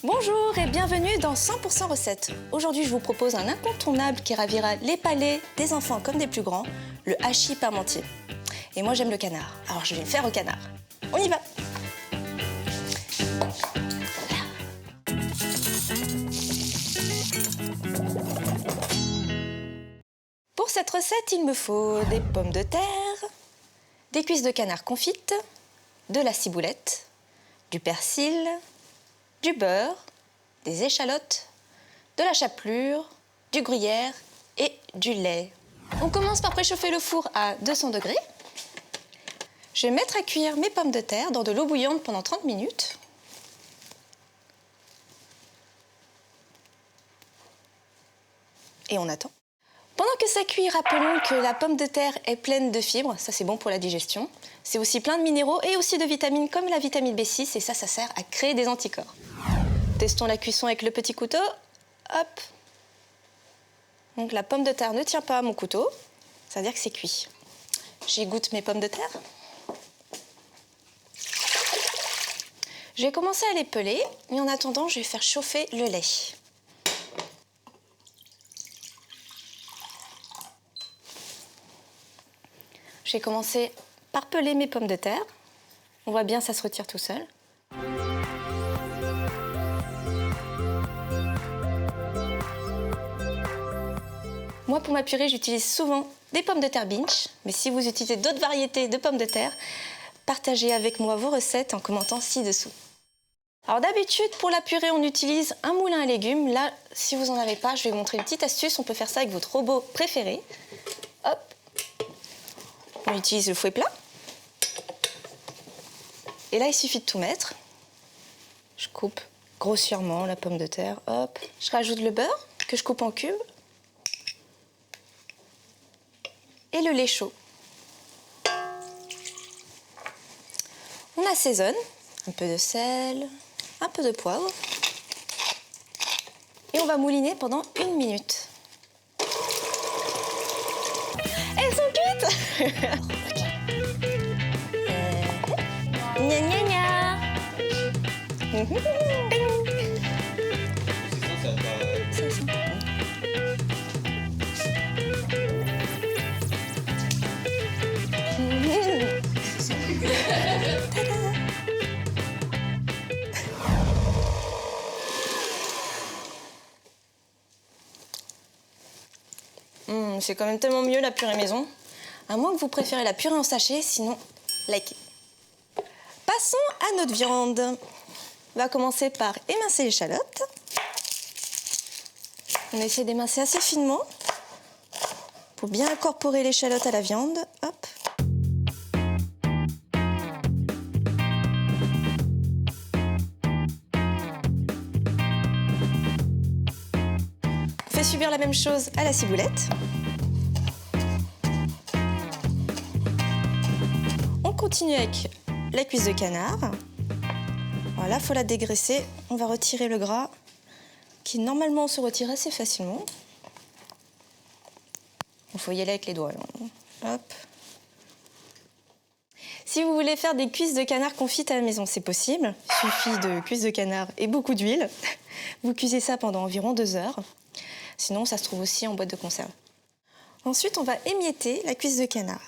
Bonjour et bienvenue dans 100% recettes. Aujourd'hui, je vous propose un incontournable qui ravira les palais des enfants comme des plus grands, le hachis parmentier. Et moi, j'aime le canard, alors je vais le faire au canard. On y va! Pour cette recette, il me faut des pommes de terre, des cuisses de canard confites, de la ciboulette, du persil, du beurre, des échalotes, de la chapelure, du gruyère et du lait. On commence par préchauffer le four à 200 degrés. Je vais mettre à cuire mes pommes de terre dans de l'eau bouillante pendant 30 minutes. Et on attend. Pendant que ça cuit, rappelons que la pomme de terre est pleine de fibres, ça c'est bon pour la digestion. C'est aussi plein de minéraux et aussi de vitamines comme la vitamine B6 et ça sert à créer des anticorps. Testons la cuisson avec le petit couteau. Hop. Donc la pomme de terre ne tient pas à mon couteau, ça veut dire que c'est cuit. J'égoutte mes pommes de terre. Je vais commencer à les peler et en attendant, je vais faire chauffer le lait. Je vais commencer par peler mes pommes de terre. On voit bien, ça se retire tout seul. Moi, pour ma purée, j'utilise souvent des pommes de terre Binch. Mais si vous utilisez d'autres variétés de pommes de terre, partagez avec moi vos recettes en commentant ci-dessous. Alors d'habitude, pour la purée, on utilise un moulin à légumes. Là, si vous n'en avez pas, je vais vous montrer une petite astuce. On peut faire ça avec votre robot préféré. Hop. On utilise le fouet plat. Et là, il suffit de tout mettre. Je coupe grossièrement la pomme de terre. Hop. Je rajoute le beurre que je coupe en cubes. Et le lait chaud. On assaisonne. Un peu de sel, un peu de poivre. Et on va mouliner pendant 1 minute. Elles sont cuites. Gna gna gna. C'est quand même tellement mieux la purée maison. À moins que vous préférez la purée en sachet, sinon, likez. Passons à notre viande. On va commencer par émincer l'échalote. On essaie d'émincer assez finement pour bien incorporer l'échalote à la viande. Hop. On fait subir la même chose à la ciboulette. On continue avec la cuisse de canard. Voilà, il faut la dégraisser. On va retirer le gras qui normalement se retire assez facilement. Il faut y aller avec les doigts. Hop. Si vous voulez faire des cuisses de canard confites à la maison, c'est possible. Il suffit de cuisses de canard et beaucoup d'huile. Vous cuisez ça pendant environ 2 heures. Sinon, ça se trouve aussi en boîte de conserve. Ensuite, on va émietter la cuisse de canard.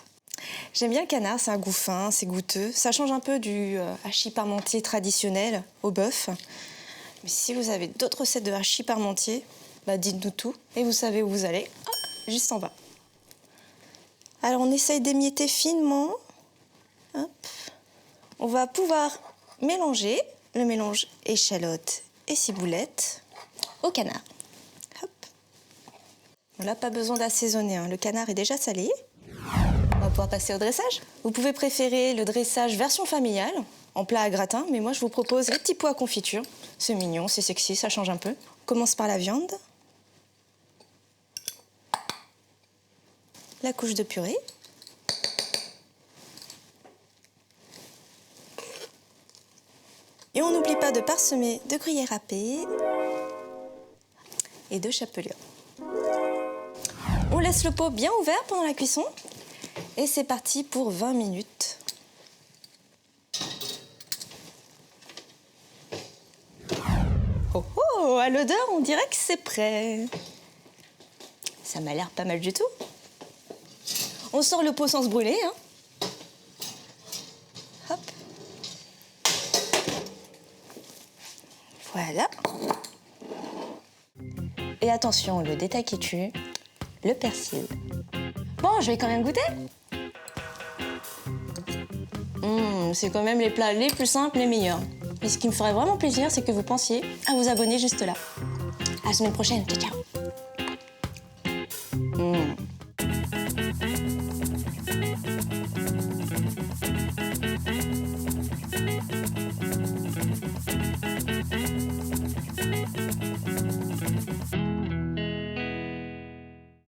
J'aime bien le canard, c'est un goût fin, c'est goûteux. Ça change un peu du hachis parmentier traditionnel au bœuf. Mais si vous avez d'autres recettes de hachis parmentier, dites-nous tout. Et vous savez où vous allez, juste en bas. Alors, on essaye d'émietter finement. Hop. On va pouvoir mélanger le mélange échalote et ciboulette au canard. Hop. Là, pas besoin d'assaisonner, le canard est déjà salé. On va pouvoir passer au dressage. Vous pouvez préférer le dressage version familiale, en plat à gratin, mais moi je vous propose les petits pois à confiture. C'est mignon, c'est sexy, ça change un peu. On commence par la viande. La couche de purée. Et on n'oublie pas de parsemer de gruyère râpée et de chapelure. On laisse le pot bien ouvert pendant la cuisson. Et c'est parti pour 20 minutes. Oh oh, à l'odeur, on dirait que c'est prêt. Ça m'a l'air pas mal du tout. On sort le pot sans se brûler, hein. Hop. Voilà. Et attention, le détail qui tue, le persil. Bon, je vais quand même goûter. C'est quand même les plats les plus simples, les meilleurs. Et ce qui me ferait vraiment plaisir, c'est que vous pensiez à vous abonner juste là. À la semaine prochaine, ciao ciao.